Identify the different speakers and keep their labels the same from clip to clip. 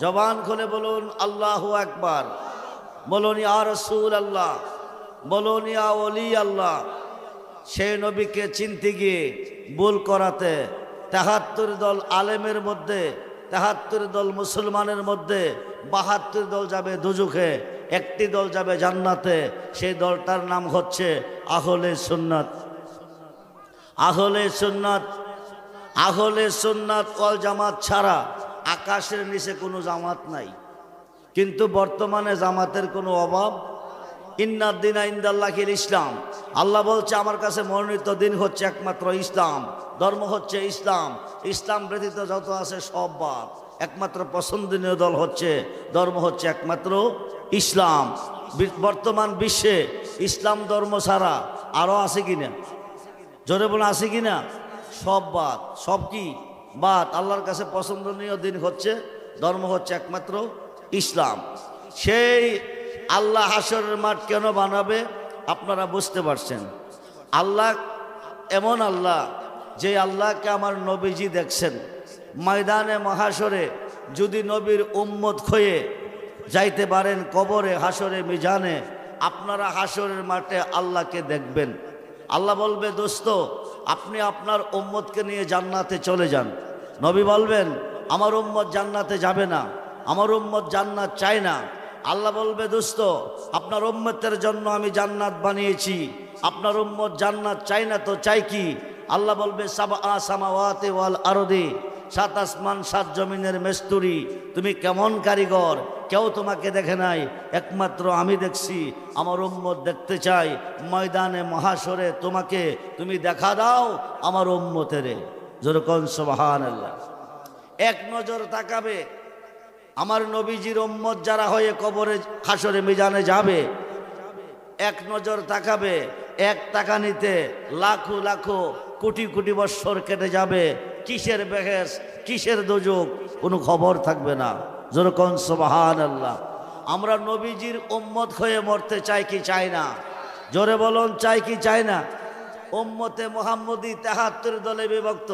Speaker 1: জবান খুলে বলুন আল্লাহু আকবার, বলুন ইয়া রাসূলুল্লাহ, বলুন ইয়া ওলি আল্লাহ। সেই নবীকে চিনতে গিয়ে ভুল করাতে ৭৩ দল আলেমের মধ্যে, ৭৩ দল মুসলমানের মধ্যে ৭২ দল যাবে দুজখে, একটি দল যাবে জান্নাতে। সেই দলটার নাম হচ্ছে আহলে সুন্নাত। আহলে সুন্নাত, আহলে সুন্নাত ওয়াল জামাত ছাড়া আকাশের নিচে কোনো জামাত নাই। কিন্তু বর্তমানে জামাতের কোনো অভাব। ইন্নাদ দিনা ইনদাল্লাহিল ইসলাম। আল্লাহ বলছে আমার কাছে মনোনীত দিন হচ্ছে একমাত্র ইসলাম, ধর্ম হচ্ছে ইসলাম। ইসলাম ব্যতীত যত আছে সব বাদ। একমাত্র পছন্দনীয় দল হচ্ছে, ধর্ম হচ্ছে একমাত্র ইসলাম। বর্তমান বিশ্বে ইসলাম ধর্ম ছাড়া আরও আছে কিনা? জোরে বলে আছে কিনা? সব বাদ। সব কি বাদ? আল্লাহর কাছে পছন্দনীয় দিন হচ্ছে, ধর্ম হচ্ছে একমাত্র ইসলাম। সেই আল্লাহ হাসরের মাঠ কেন বানাবে আপনারা বুঝতে পারছেন। আল্লাহ এমন আল্লাহ, যে আল্লাহকে আমার নবীজি দেখছেন। ময়দানে মহাশরে যদি নবীর উম্মত হয়ে যাইতে পারেন কবরে, হাসরে, মিজানে, আপনারা হাসরের মাঠে আল্লাহকে দেখবেন। আল্লাহ বলবে দোস্ত আপনি আপনার উম্মতকে নিয়ে জান্নাতে চলে যান। নবী বলবেন আমার উম্মত জান্নাতে যাবে না, আমার উম্মত জান্নাত চায় না। আল্লাহ বলবে দোস্ত আপনার উম্মতের জন্য আমি জান্নাত বানিয়েছি, আপনার উম্মত জান্নাত চাই না তো চাই কি? আল্লাহ বলবে সাবআ সামাওয়াতি ওয়াল আরদি, ৭ আসমান ৭ জমিনের মেস্তুরি, তুমি কেমন কারিগর, কেউ তোমাকে দেখে নাই, একমাত্র আমি দেখছি। আমার উম্মত দেখতে চাই ময়দানে মহাশরে তোমাকে, তুমি দেখা দাও আমার উম্মতেরে। যেরকম সুবহানাল্লাহ। এক নজর তাকাবে আমার নবীজির উম্মত যারা হয়ে কবরে হাসরে মিজানে যাবে, এক নজর তাকাবে, এক তাকানিতে লাখো লাখো কোটি কোটি বৎসর কেটে যাবে। কিসের বেহেস, কিসের দোজখ, কোনো খবর থাকবে না। যেরকম সুবহানাল্লাহ। আমরা নবীজির উম্মত হয়ে মরতে চাই কি চাই না? জোরে বলুন চাই কি চাই না? উম্মতে মুহাম্মদী ৭৩ দলে বিভক্ত।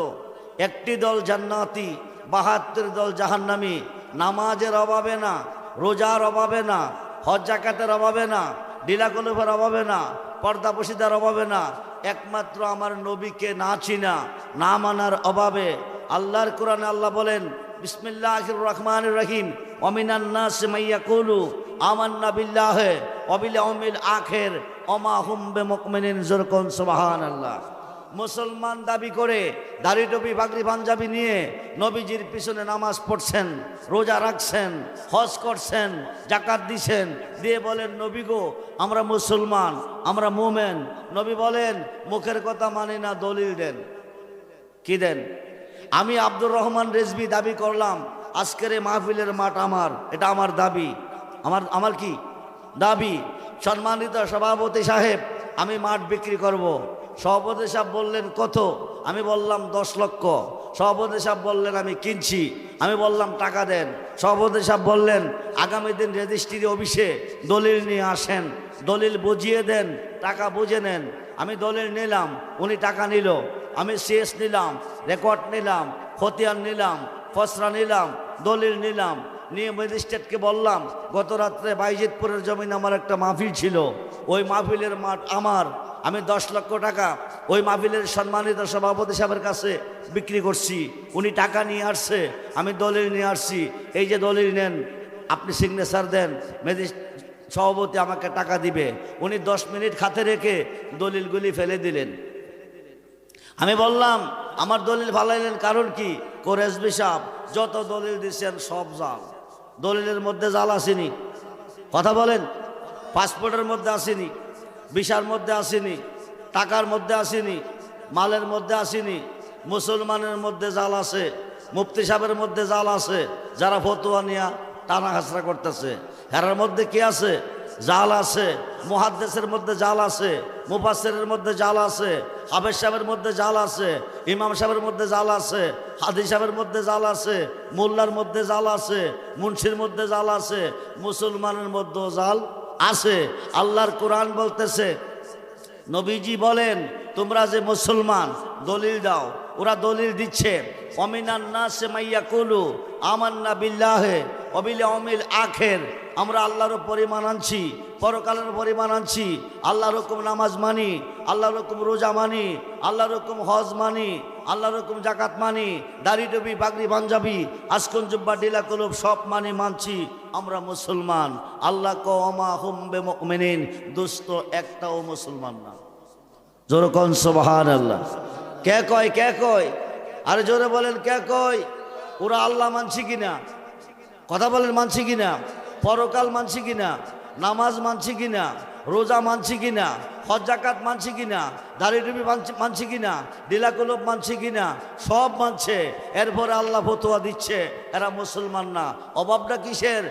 Speaker 1: একটি দল জান্নাতি, ৭২ দল জাহান্নামী। নামাজের অভাবে না, রোজার অভাবে না, হজ জাকাতের অভাবে না, ডিলাকলুফের অভাবে না, পর্দা পশিদার অভাবে না, একমাত্র আমার নবীকে না চিনা, না মানার অভাবে। আল্লাহর কোরআনে আল্লাহ বলেন বিসমিল্লাহির রহমানির রহিম, ওয়ামিনান নাস মাইয়াকুলু আমান্না বিল্লাহি ওয়া বিল ইয়াউমিল আখির ওয়া মা হুম বিমুমিনিন। যেরকম সুবহানাল্লাহ। মুসলমান দাবি করে দাড়ি টুপি পাগড়ি পাঞ্জাবি নিয়ে নবীজির পিছনে নামাজ পড়ছেন, রোজা রাখছেন, হজ করছেন, জাকাত দিছেন, দিয়ে বলেন নবী গো আমরা মুসলমান, আমরা মুমেন। নবী বলেন মুখের কথা মানি না, দলিল দেন। কি দেন? আমি আব্দুর রহমান রেজভী দাবি করলাম আজকের এই মাহফিলের মাঠ আমার, এটা আমার দাবি। আমার কি দাবি? সম্মানিত সভাপতি সাহেব আমি মাঠ বিক্রি করব। সভাপতি সাহেব বললেন কত? আমি বললাম 10 লক্ষ। সভাপতি সাহেব বললেন আমি কিনছি। আমি বললাম টাকা দেন। সভাপতি সাহেব বললেন আগামী দিন রেজিস্ট্রি অফিসে দলিল নিয়ে আসেন, দলিল বুঝিয়ে দেন, টাকা বুঝে নেন। আমি দলিল নিলাম, উনি টাকা নিল। আমি সিএস নিলাম, রেকর্ড নিলাম, খতিয়ান নিলাম, ফসরা নিলাম, দলিল নিলাম, নিয়ে ম্যাজিস্ট্রেটকে বললাম গত রাত্রে বাইজিতপুরের জমিন আমার একটা মাহফিল ছিল, ওই মাহফিলের মাঠ আমার। আমি 10 লক্ষ টাকা ওই মাহফিলের সম্মানিত সভাপতি সাহেবের কাছে বিক্রি করছি। উনি টাকা নিয়ে আসছে, আমি দলিল নিয়ে আসছি। এই যে দলিল নেন, আপনি সিগনেচার দেন, সভাপতি আমাকে টাকা দিবে। উনি 10 মিনিট খাতে রেখে দলিলগুলি ফেলে দিলেন। আমি বললাম আমার দলিল ফালাইলেন কারণ কি? কোরেজবি সাহেব যত দলিল দিচ্ছেন সব জাল। দলিলের মধ্যে জাল আসেনি, কথা বলেন। পাসপোর্টের মধ্যে আসেনি, ভিসার মধ্যে আসেনি, টাকার মধ্যে আসেনি, মালের মধ্যে আসেনি। মুসলমানের মধ্যে জাল আছে, মুফতি সাহেবের মধ্যে জাল আছে, যারা ফতোয়া নিয়ে টানা হাসরা করতেছে হেরার মধ্যে কি আছে? জাল আছে। মুহাদ্দিসের মধ্যে জাল আছে, মুফাসসিরের মধ্যে জাল আছে, হাফেজ সাহেবের মধ্যে জাল আছে, ইমাম সাহেবের মধ্যে জাল আছে, হাদিস সাহেবের মধ্যে জাল আছে, মোল্লার মধ্যে জাল আছে, মুন্সির মধ্যে জাল আছে, মুসলমানের মধ্যেও জাল আছে। আল্লাহর কোরআন বলতেছে, নবীজি বলেন তোমরা যে মুসলমান দলিল দাও। ওরা দলিল দিচ্ছে অমিনান নাস মাইয়াকুলু আমান্না বিল্লাহি অবিল অমিল আখের, আমরা আল্লাহর উপর ঈমান আনছি, পরকালের উপর ঈমান আনছি, আল্লাহর হুকুম নামাজ মানি, আল্লাহর হুকুম রোজা মানি, আল্লাহর হুকুম হজ মানি, আল্লাহর হুকুম জাকাত মানি, দাড়ি টুপি পাগড়ি পাঞ্জাবি আসকন জুব্বা ডিলা কলব সব মানছি, আমরা মুসলমান। আল্লাহ কওমা হুম বিমুমিনিন, দুষ্ট একটাও মুসলমান না। জোরে কোন সুবহানাল্লাহ। কে কয়, কে কয়? আরে জোরে বলেন কে কয়? ওরা আল্লাহ মানছি কিনা? কথা বলেন মানছি কিনা? পরকাল মানছি কিনা? নামাজ মানছি কিনা? রোজা মানছি কিনা? হজ জাকাত মানছি কিনা? দাড়ি টুপি মানছি কিনা? ডিলা কলব মানছি কিনা? সব মানছে। এরপরে আল্লাহ ফতোয়া দিচ্ছে এরা মুসলমান না। অভাবটা কিসের?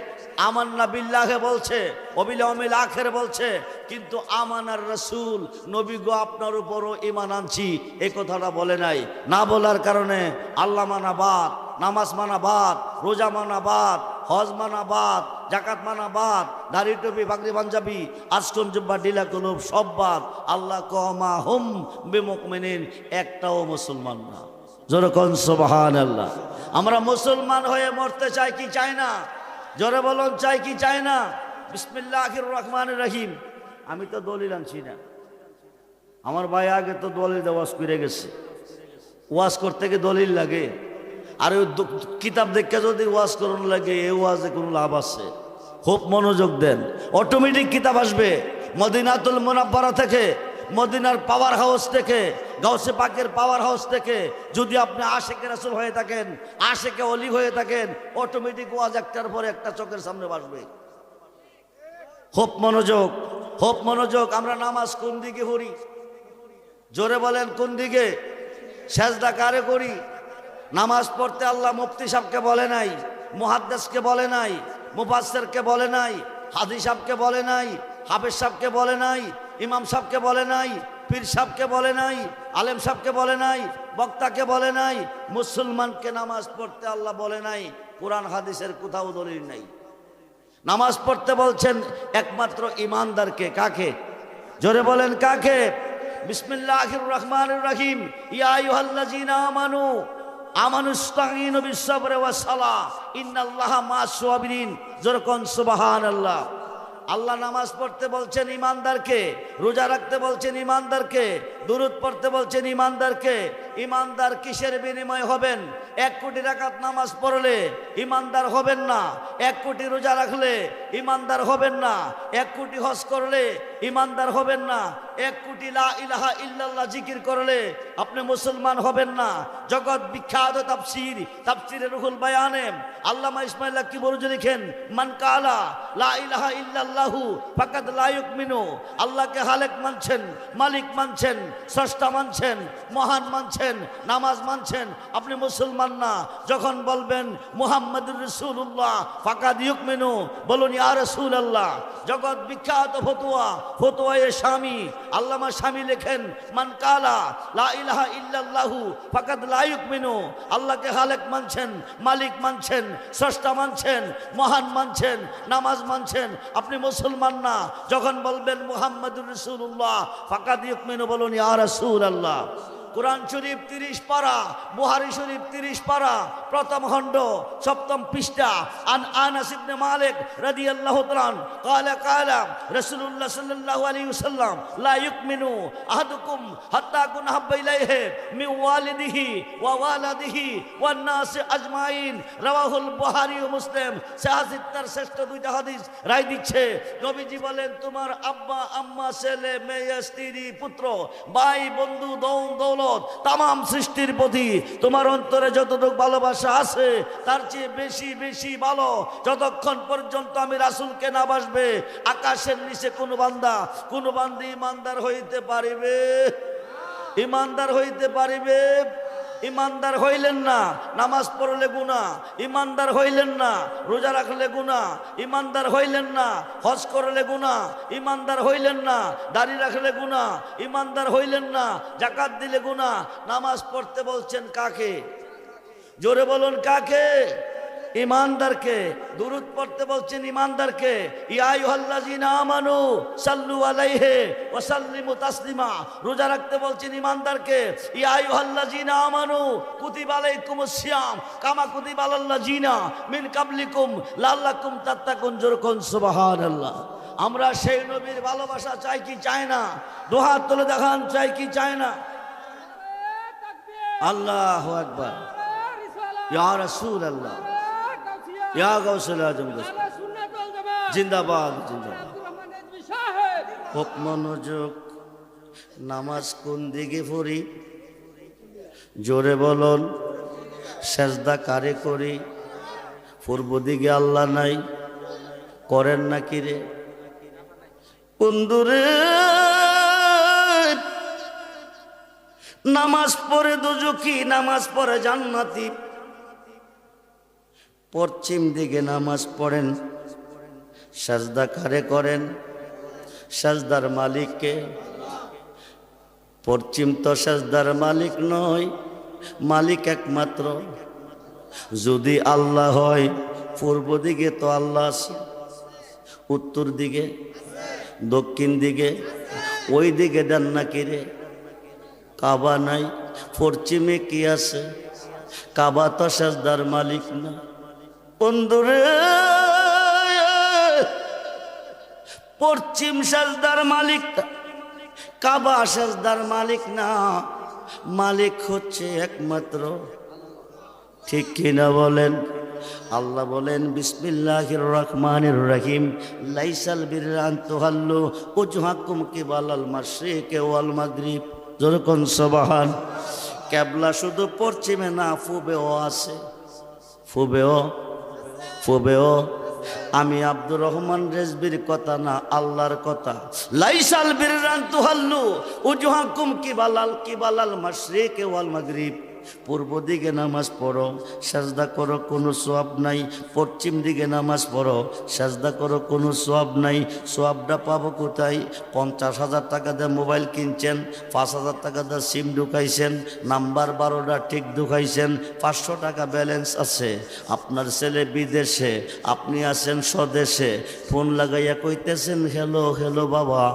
Speaker 1: আমান্না বিল্লাহে বলছে, অবিল অমিল আখের বলছে, কিন্তু আমানার রাসূল নবী গো আপনার উপরও ঈমান আনছি এই কথাটা বলে নাই। না বলার কারণে আল্লাহ মানা বাদ, নামাজ মানা বাদ, রোজা মানা বাদ, হজ মানা বাদ, জাকাত মানা বাদ, দাড়ি টুপি পাগড়ি পাঞ্জাবি আসকন জুব্বা ডিলা কলব সব বাদ। আল্লাহ কওমা হুম বিমুমিনিন, একটাও মুসলমান না। জোরে কোন সুবহানাল্লাহ। আমরা মুসলমান হয়ে মরতে চাই কি চাই না? জোরে বলুন চাই কি চাই না? বিসমিল্লাহির রহমানির রহিম। আমি তো দলিল আনছি না, আমার ভাই আগে তো দলিল ওয়াজ করে গেছে। ওয়াজ করতে গিয়ে দলিল লাগে, আর ওই কিতাব দেখে যদি ওয়াজ করুন লাগে, এই ওয়াজে কোনো লাভ আছে? খুব মনোযোগ দেন, অটোমেটিক কিতাব আসবে মদিনাতুল মুনাব্বারা থেকে, মদিনার পাওয়ার হাউস থেকে, গাউসে পাকের পাওয়ার হাউস থেকে। যদি আপনি আশেকে রাসূল হয়ে থাকেন, আশেকে অলি হয়ে থাকেন, অটোমেটিক ওয়াজ একটার পর একটা চোখের সামনে আসবে। খুব মনোযোগ, খুব মনোযোগ। আমরা নামাজ কোন দিকে পড়ি? জোরে বলেন কোন দিকে? সেজদা কারে করি? নামাজ পড়তে আল্লাহ মুফতি সাহেবকে বলে নাই, মুহাদ্দিসকে বলে নাই, মুফাসসিরকে বলে নাই, হাদিস সাহেবকে বলে নাই, হাফেজ সাহেবকে বলে নাই, ইমাম সাহেবকে বলে নাই, পীর সাহেবকে বলে নাই, আলেম সাহেবকে বলে নাই, বক্তাকে বলে নাই। মুসলমানকে নামাজ পড়তে আল্লাহ বলে নাই। কোরআন হাদিসের কোথাও দলিল নাই। নামাজ পড়তে বলছেন একমাত্র ঈমানদারকে। কাকে? জোরে বলেন কাকে? বিসমিল্লাহির রহমানির রহিম। ইয়া আইয়ুহাল্লাযীনা আমানু আমানুস্তাঈনু বিস-সাবরি ওয়াস-সালাহ ইন্নাল্লাহা মা'আস-সাবিরিন। জোরে কোন সুবহানাল্লাহ। আল্লাহ নামাজ পড়তে বলছেন ঈমানদারকে, রোজা রাখতে বলছেন ঈমানদারকে, দুরূদ পড়তে বলছেন ঈমানদারকে। ঈমানদার কিসের বিনিময় হবেন? 1 কোটি রাকাত নামাজ পড়লে ঈমানদার হবেন না, 1 কোটি রোজা রাখলে ঈমানদার হবেন না, 1 কোটি হজ করলে ঈমানদার হবেন না, 1 কোটি লা ইলাহা ইল্লাল্লাহ জিকির করলে আপনি মুসলমান হবেন না। জগৎ বিখ্যাত তাফসীর, তাফসীরে রুহুল বায়ানে আল্লামা ইসমাঈল কি বলছেন লিখেন, মান কালা লা ইলাহা ইল্লাল্লাহু ফাকাদ লা ইউমিনু। আল্লাহকে হালেক মানছেন, মালিক মানছেন, স্রষ্টা মানছেন, মহান মানছেন, নামাজ মানছেন, আপনি মুসলমান না। যখন বলবেন মুহাম্মাদুর রাসূলুল্লাহ ফাকাদ ইউমিনু, বলুন ইয়া রাসূলুল্লাহ। জগৎ বিখ্যাত ফতোয়া, ফতোয়ায়ে শামী, আল্লামা শামী লেখেন, মান কালা লা ইলাহা ইল্লাল্লাহু ফাকাদ লা ইউমিনু। আল্লাহকে হালেক মানছেন, মালিক মানছেন, স্রষ্টা মানছেন, মহান মানছেন, নামাজ মানছেন, আপনি মুসলমান না। যখন বলবেন মুহাম্মাদুর রাসূলুল্লাহ ফাকাদ ইউমিনু, বলুন ইয়া রাসূলুল্লাহ। কুরআন শরীফ 30 পারা, বুখারী শরীফ 30 পারা, প্রথম খণ্ড 7ম পৃষ্ঠা। আন আনাস ইবনে মালিক রাদিয়াল্লাহু তাআলা قال قال رسول الله صلى الله عليه وسلم لا يؤمن احدكم حتى يكون احب اليه من والده ووالده والناس اجمعين। রাওয়াহুল বুখারী ও মুসলিম। সাহাজিত্তার শ্রেষ্ঠ দুইটা হাদিস রায় দিচ্ছে। নবীজি বলেন, তোমার আব্বা আম্মা, ছেলে মেয়ে, স্ত্রী পুত্র ভাই বন্ধু দৌলত তামাম সৃষ্টির প্রতি তোমার অন্তরে যতটুকু ভালোবাসা আছে তার চেয়ে বেশি বেশি ভালো যতক্ষণ পর্যন্ত আমি রাসূলকে না বাসবে আকাশের নিচে কোন বান্দা, কোন বান্দি ইমানদার হইতে পারিবে? ইমানদার হইতে পারিবে? ইমানদার হইলেন না, নামাজ পড়লে গুনাহ। ইমানদার হইলেন না, রোজা রাখলে গুনাহ। ইমানদার হইলেন না, হজ করলে গুনাহ। ইমানদার হইলেন না, দাড়ি রাখলে গুনাহ। ইমানদার হইলেন না, যাকাত দিলে গুনাহ। নামাজ পড়তে বলছেন কাকে? জোরে বলুন কাকে? ইমানদারকে দুরূদ পড়তে বলছেন, ইমানদারকে ইয়া আইয়ুহাল্লাযীনা আমানু সাল্লু আলাইহি ওয়া সাল্লিমু তাসলিমা। রোজা রাখতে বলছেন ইমানদারকে ইয়া আইয়ুহাল্লাযীনা আমানু কুতিবা আলাইকুমুস সিয়াম কামা কুতিবা আলাল্লাযীনা মিন কাবলিকুম লাআল্লাকুম তাত্তাকুন। জোরকুন সুবহানাল্লাহ। আমরা সেই নবীর ভালোবাসা চাই কি চাই না? দুহাত তুলে দেখান, চাই কি চাই না? আল্লাহু আকবার। ইয়া রাসূলুল্লাহ, ইয়া গাউসুল আজম, জিন্দাবাদ জিন্দাবাদ। খুব মনোযোগ। নামাজ কোন দিকে পড়ি? জোরে বলুন। সেজদা কারে করি? পূর্ব দিকে আল্লাহ নাই, করেন নাকি রে বন্ধুরে? নামাজ পড়ে দুজকি, নামাজ পড়ে জান্নাতি। পশ্চিম দিকে নামাজ পড়েন, সাজদা কারে করেন? সাজদার মালিককে। পশ্চিম তো সাজদার মালিক নয়, মালিক একমাত্র যদি আল্লাহ হয়। পূর্ব দিকে তো আল্লাহ আছে, উত্তর দিকে, দক্ষিণ দিকে, ওই দিকে দেন নাকি রে? কাবা নাই, পশ্চিমে কি আছে? কাবা তো সাজদার মালিক না বন্ধুরে। পশ্চিম সাজদার মালিক, কাবা সাজদার মালিক না, মালিক হচ্ছে একমাত্র। ঠিক কিনা বলেন? আল্লাহ বলেন বিসমিল্লাহির রহমানির রহিম লাইসাল বিররা আন তুহাল্লু উজহাকুম কিবালাল মাশরিকি ওয়াল মাগরিব। যেরকম সুবহান। কিবলা শুধু পশ্চিমে না, পূবেও আছে। পূবেও। আমি আব্দুর রহমান রেজবির কথা না, আল্লাহর কথা। লাইসাল বিররা আন তুহাল্লু উজহাকুম কিবালাল মাশরিকি ওয়াল মাগরিব। পূর্ব দিকে নামাজ পড়ো, সাজদা করো, কোনো সওয়াব নাই। পশ্চিম দিকে নামাজ পড়ো, সাজদা করো, কোনো সওয়াব নাই। সওয়াবটা পাবো কোথায়? 50,000 টাকা দিয়ে মোবাইল কিনছেন, 5,000 টাকা দিয়ে সিম ঢুকাইছেন, নাম্বার 12টা ঠিক ঢুকাইছেন, 500 টাকা ব্যালেন্স আছে। আপনার ছেলে বিদেশে, আপনি আছেন স্বদেশে। ফোন লাগাইয়া কইতেছেন হ্যালো হ্যালো বাবা,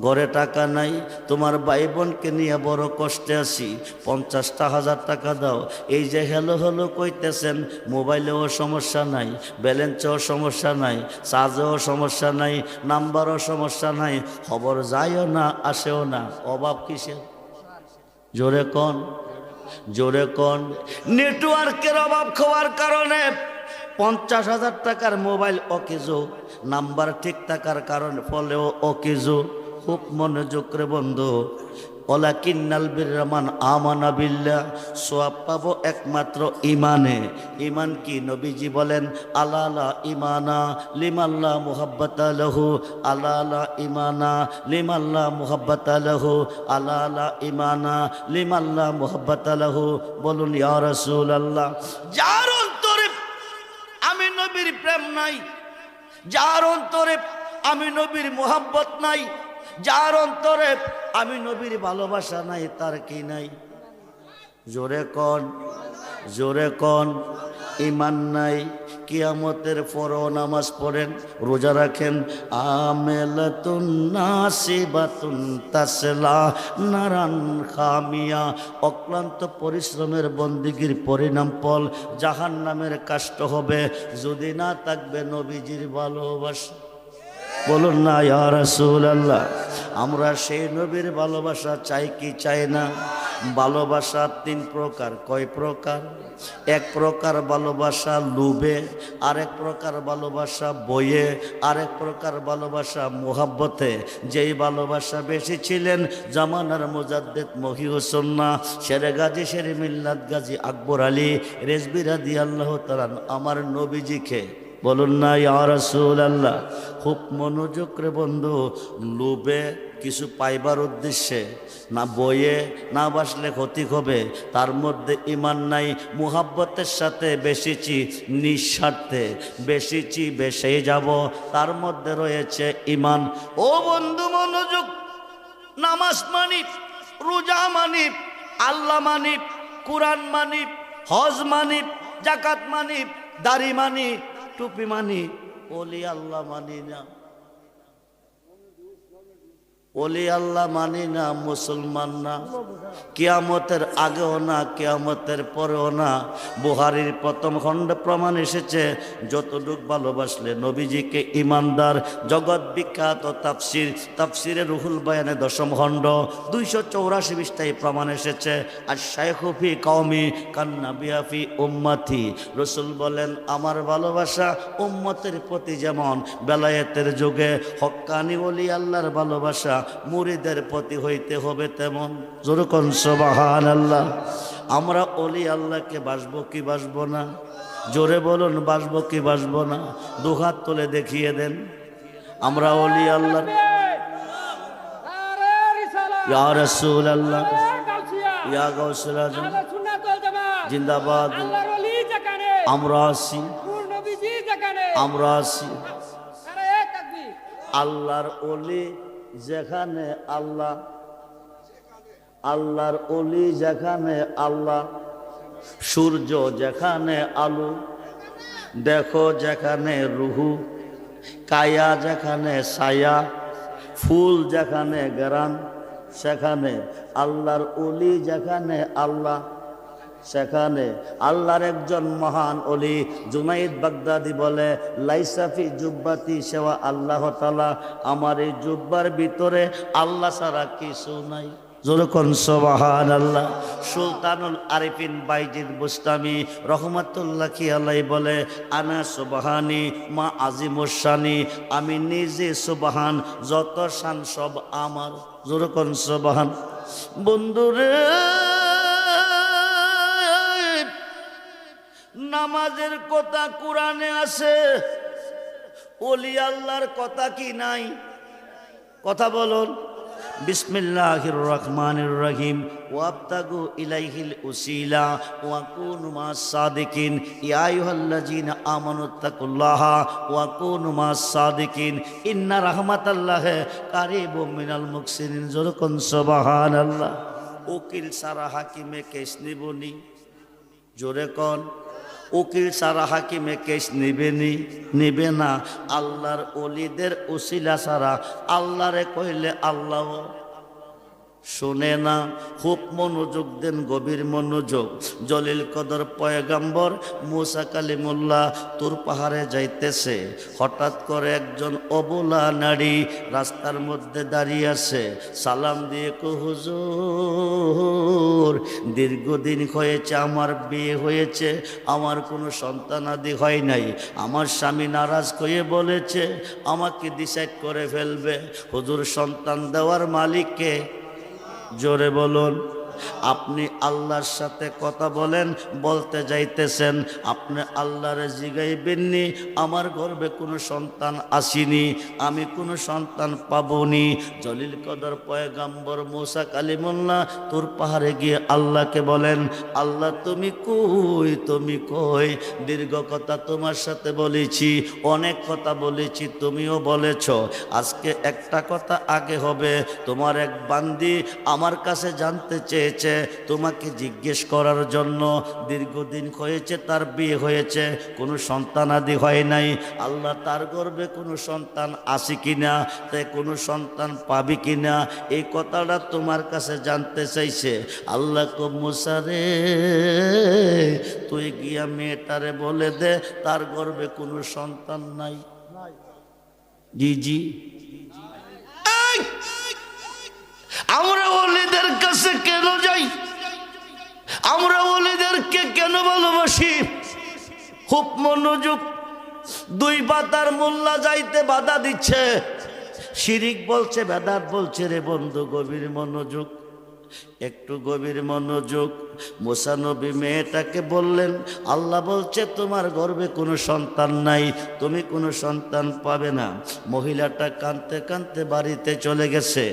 Speaker 1: ঘরে টাকা নাই, তোমার ভাই বোনকে নিয়ে বড় কষ্টে আছি, 50,000 টাকা দাও। এই যে হ্যালো হ্যালো কইতেছেন, মোবাইলেও সমস্যা নাই, ব্যালেন্সেও সমস্যা নাই, চার্জেও সমস্যা নাই, নাম্বারও সমস্যা নাই, খবর যায়ও না আসেও না। অভাব কিসের? জোরে কোন, জোরে কোন। নেটওয়ার্কের অভাব হওয়ার কারণে 50,000 টাকার মোবাইল অকেজো, নাম্বার ঠিক থাকার কারণে ফলেও অকেজো। খুব মনোযোগ করে বন্ধু। ওয়ালাকিন্নাল বিররা মান আমানা বিল্লাহ। সওয়াব পাবো একমাত্র ইমানে। ইমান কি? নবীজি বলেন আলা লা ইমানা লিমাল্লা মুহাব্বাতা লাহু, আলা লা ইমানা লিমাল্লা মুহাব্বাতা লাহু, আলা লা ইমানা লিমাল্লা মুহাব্বাতা লাহু। বলুন ইয়া রাসূলুল্লাহ। যার অন্তরে আমি নবীর প্রেম নাই, যার অন্তরে আমি নবীর মুহাব্বত নাই, যার অন্তরে আমি নবীর ভালোবাসা নাই, তার কি নাই? জোরে কোন, জোরে কোন। ইমান নাই। কিয়ামতের পরও নামাজ পড়েন, রোজা রাখেন, আমেলাতুন নাসিবাতুন তাসলা নারান খামিয়া। অক্লান্ত পরিশ্রমের বন্দিগির পরিণাম ফল জাহান্নামের কাষ্ট হবে, যদি না থাকবে নবীজির ভালোবাসা। বলুন না ইয়া রাসূলুল্লাহ। আমরা সেই নবীর ভালোবাসা চাই কি চাই না? ভালোবাসা 3 প্রকার। কয় প্রকার? এক প্রকার ভালোবাসা লোভে, আরেক প্রকার ভালোবাসা বয়ে, আরেক প্রকার ভালোবাসা মুহাব্বতে। যেই ভালোবাসা বেশি ছিলেন জামানার মুজাদ্দিদ মহিউসুন্নাহ শেরে গাজী শেরে মিল্লাত গাজী আকবর আলী রেজবি রাদিয়াল্লাহু তাআলা আমার নবীজিকে। বলুন না ইয়া রাসূলুল্লাহ। খুব মনোযোগ রে বন্ধু। লোভে কিছু পাইবার উদ্দেশ্যে, না বইয়ে না বাসলে ক্ষতি হবে, তার মধ্যে ইমান নাই। মুহাব্বতের সাথে বেশিছি নিঃস্বার্থে, বেশিছি বেশে যাব, তার মধ্যে রয়েছে ইমান। ও বন্ধু মনোযোগ। নামাজ মানি, রোজা মানি, আল্লাহ মানি, কুরআন মানি, হজ মানি, যাকাত মানি, দাড়ি মানি, টুপি মানি, ওলি আল্লাহ মানি না। ওলি আল্লাহ মানি না, মুসলমান না। কিয়ামতের আগেও না, কিয়ামতের পরেও না। বুখারীর প্রথম খণ্ডে প্রমাণ এসেছে, যতটুক ভালোবাসলে নবীজিকে ইমানদার। জগৎ বিখ্যাত তাফসির, তাফসিরে রুহুল বয়ানে 10ম খণ্ড 284 পৃষ্ঠায় প্রমাণ এসেছে। আর শাইখু ফি কওমি কান্নাবিয়া ফি উম্মতি। রাসূল বলেন, আমার ভালোবাসা উম্মতের প্রতি যেমন বেলায়েতের যুগে হক্কানি ওলি আল্লাহর ভালোবাসা মুরিদের প্রতি হইতে হবে তেমন। জোরে কোন সুবহানাল্লাহ। আমরা ওলি আল্লাহকে বাসবো কি বাসবো না? জোরে বলুন, বাসবো কি বাসবো না? দুহাত তুলে দেখিয়ে দেন। আমরা ওলি আল্লাহ। ইয়া রাসূলুল্লাহ, ইয়া গাউসুল আজম জিন্দাবাদ। আমরা আছি, আমরা আছি। আল্লাহর ওলি যেখানে আল্লাহ, আল্লাহর ওলি যেখানে আল্লাহ। সূর্য যেখানে আলো, দেখো যেখানে রুহু, কায়া যেখানে ছায়া, ফুল যেখানে গ্রাম, সেখানে আল্লাহর ওলি যেখানে আল্লাহ, সেখানে আল্লাহর একজন মহান ওলি জুনাইদ বাগদাদি বলে, লাইসাফি জুব্বাতি সেওয়া আল্লাহ তাআলা। আমার এই জুব্বার ভিতরে আল্লাহ ছাড়া কিছু নাই। জোরে কোন সুবহানাল্লাহ। সুলতানুল আরিফিন বাইজিদ বুস্তামি রহমাতুল্লাহি আলাইহি বলে, আনা সুবহানি মা আজিমুশ শানি। আমি নিজে সুবহান, যত শান সব আমার। জোরে কোন সুবহান। বন্ধুরে, নামাজের কথা কোরআনে আছে, ওলি আল্লাহর কথা কি নাই? কথা বলুন। বিসমিল্লাহির রহমানির রহিম। ওয়াবতাগু ইলাইহিল উসিলা ওয়া কুনু মাস সাদিকিন। ইয়া আইয়ুহাল্লাযীনা আমানুত্তাকুল্লাহা ওয়া কুনু মাস সাদিকিন। ইন্না রাহমাতাল্লাহি কারীবুম মিনাল মুহসিনিন। জোরে কোন সুবহানাল্লাহ। উকিল সারা হাকিমে কেস নিবনি। জোরে কোন। উকিল সারা হাকিমে কেস নিবেনি, নিবে না। আল্লাহর ওলিদের উসিলা সারা আল্লাহরে কইলে আল্লাহ শুনে না। খুব মনোযোগ দেন, গভীর মনোযোগ। জলিল কদর পয়গাম্বর মুসা কালিমুল্লাহ তুর পাহাড়ে যাইতেছে। হঠাৎ করে একজন অবলা নারী রাস্তার মধ্যে দাঁড়িয়ে আছে। সালাম দিয়ে কো, হুজুর দীর্ঘদিন হয়েছে আমার বিয়ে হয়েছে, আমার কোনো সন্তানাদি হয় নাই। আমার স্বামী নারাজ হয়ে বলেছে আমাকে ডিসাইড করে ফেলবে। হুজুর, সন্তান দেওয়ার মালিককে? জোরে বলুন। আপনি আল্লাহর সাথে কথা বলেন, বলতে যাইতেছেন আপনি আল্লাহরে জিগাইবেননি আমার গর্ভে কোনো সন্তান আসেনি, আমি কোনো সন্তান পাবনি। জলিল কদর পয়গাম্বর মুসা কালিমুল্লাহ তুর পাহাড়ে গিয়ে আল্লাহকে বলেন, আল্লাহ তুমি কই, তুমি কই? দীর্ঘ কথা তোমার সাথে বলেছি, অনেক কথা বলেছি, তুমিও বলেছ। আজকে একটা কথা আগে হবে। তোমার এক বান্দি আমার কাছে জানতে চেয়েছে, তোমাকে জিজ্ঞেস করার জন্য। দীর্ঘদিন হয়েছে তার বিয়ে হয়েছে, কোনো সন্তানাদি হয় নাই। আল্লাহ তার গর্ভে কোনো সন্তান আসে কিনা, তাই কোনো সন্তান পাবি কিনা, এই কথাটা তোমার কাছে জানতে চাইছে। আল্লাহ কো, মুসা রে তুই গিয়া মেয়েটারে বলে দে তার গর্ভে কোনো সন্তান নাই। জি জি। আমরা ওলিদের কাছে কেন যাই? আমরা ওলিদেরকে কেন ভালোবাসি? খুব মনোযোগ। 2 পাতার মোল্লা যাইতে বাধা দিচ্ছে। শিরিক বলছে, বেদাত বলছে। রে বন্ধু, গভীর মনোযোগ, একটু গভীর মনোযোগ। মুসা নবী মেয়েটাকে বললেন, আল্লাহ বলছে তোমার গর্ভে কোনো সন্তান নাই, তুমি কোনো সন্তান পাবে না। মহিলাটা কাঁদতে কাঁদতে বাড়িতে চলে গেছে।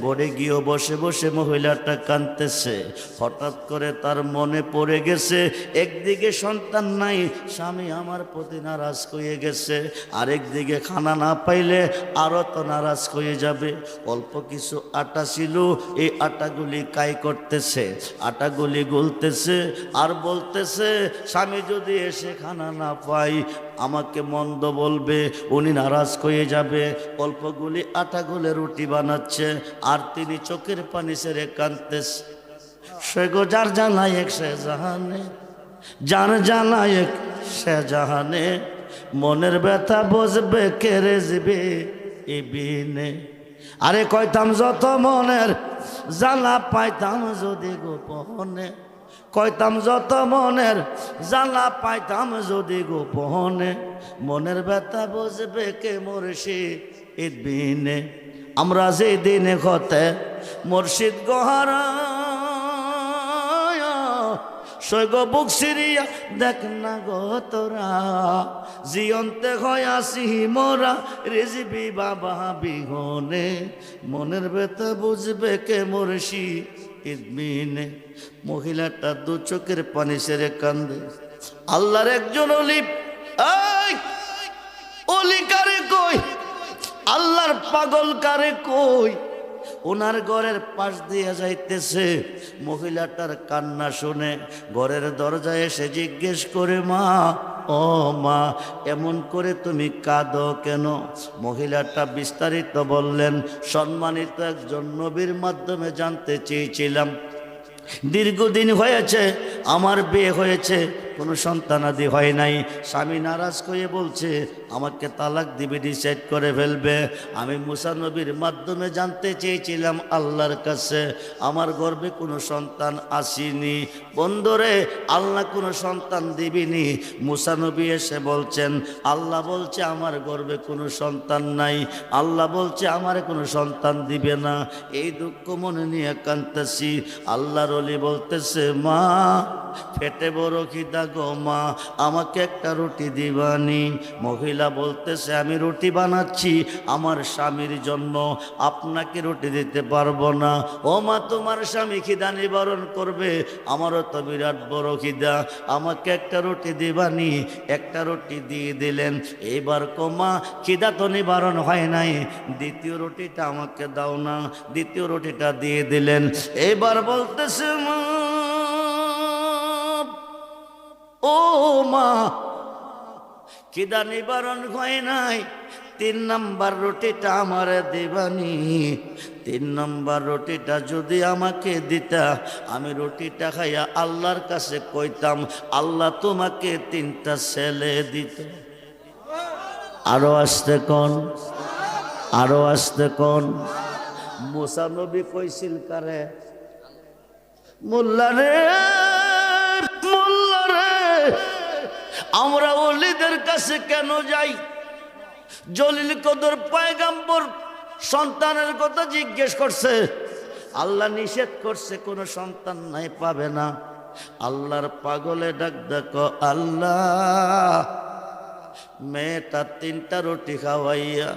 Speaker 1: ঘরে গিয়েও বসে বসে মহিলাটা কাঁদতেছে। হঠাৎ করে তার মনে পড়ে গেছে, একদিকে সন্তান নাই, স্বামী আমার প্রতি নারাজ হয়ে গেছে, আরেকদিকে খানা না পাইলে আরও তো নারাজ হয়ে যাবে। অল্প কিছু আটা ছিল, এই আটাগুলি কাই করতেছে, আটাগুলি গুলতেছে আর বলতেছে স্বামী যদি এসে খানা না পাই আমাকে মন্দ বলবে, উনি নারাজ হয়ে যাবে। অল্পগুলি আটাগুলে রুটি বানাচ্ছে আর তিনি চোখের পানি ছেড়ে কাঁদতেছে। সে গো যার জানাই এক সে জাহানে, যার জানাই এক সে জাহানে, মনের ব্যথা বুঝবে কে রেজবে এ বিনে। আরে কইতাম যত মনের জ্বালা পাইতাম যদি গোপনে, কইতাম যত মনের জ্বালা পাইতাম যদি গোপনে, মনের ব্যথা বুঝবে কে মুর্শিদ বিনে। আমরা যে দিনে হতে মুর্শিদ গোহারা সৈগ বুক সিরিয়া দেখ না গো তোরা, জিয়ন্তে হয়াসি মোরা রেজিবি বাবা বিহনে, মনের ব্যথা বুঝবে কে মুর্শিদ বিনে। মহিলাটা দু চোখের পানি ছেড়ে কান্দে। আল্লাহর একজন অলি, এই অলি কারে কই, আল্লাহর পাগল কারে কই। ওনার ঘরের পাশ দিয়ে যাইতেছে, মহিলাটার কান্না শুনে ঘরের দরজায় এসে জিজ্ঞেস করে, মা ও মা এমন করে তুমি কাঁদো কেন? মহিলাটা বিস্তারিত বললেন, সম্মানিত একজন নবীর মাধ্যমে জানতে চেয়েছিলাম, দীর্ঘদিন হয়েছে আমার বিয়ে হয়েছে, কোনো সন্তানাদি হয় নাই, স্বামী নারাজ করে বলছে আমাকে তালাক দিবে, ডিসাইড করে ফেলবে। আমি মুসা নবীর মাধ্যমে জানতে চেয়েছিলাম আল্লাহর কাছে, আমার গর্ভে কোনো সন্তান আসেনি। বন্ধুরে, আল্লাহ কোনো সন্তান দিবিনি। মুসা নবী এসে বলছেন আল্লাহ বলছে আমার গর্ভে কোনো সন্তান নাই, আল্লাহ বলছে আমার কোনো সন্তান দিবে না। এই দুঃখ মনে নিয়ে কাঁদতেছি। আল্লাহর ওলি বলতেছে, মা পেটে বড় খিদা গো মা, আমাকে একটা রুটি দিবানি? মহিলা বলতেছে আমি রুটি বানাচ্ছি আমার স্বামীর জন্য, আপনাকে রুটি দিতে পারবো না। ও মা তোমার স্বামী খিদা নিবারণ করবে, আমারও তো বিরাট বড় খিদা, আমাকে একটা রুটি দিবানি? একটা রুটি দিয়ে দিলেন। এইবার কমা খিদা তো নিবারণ হয় নাই, দ্বিতীয় রুটিটা আমাকে দাও না। দ্বিতীয় রুটিটা দিয়ে দিলেন। এইবার বলতেছে মা ও মা খিদা নিবারণ হয় নাই, 3 নম্বর রুটিটা আমারে দিবানি? 3 নম্বর রুটিটা যদি আমাকে দিতা, আমি রুটিটা খাইয়া আল্লাহর কাছে কইতাম আল্লাহ তোমাকে 3টা ছেলে দিত। আরো আসতে কোন, আরো আসতে কোন। মুসা নবী কইছিল কারে? মোল্লা রে, মোল্লা রে, আমরা ওলিদের কাছে কেন যাই? জলিল কদর পয়গম্বর সন্তানের কথা জিজ্ঞেস করছে, আল্লাহ নিষেধ করছে কোনো সন্তান নাই, পাবে না। আল্লাহর পাগলে ডাক দেখো, আল্লাহ মেয়েটা 3টা রুটি খাওয়াইয়া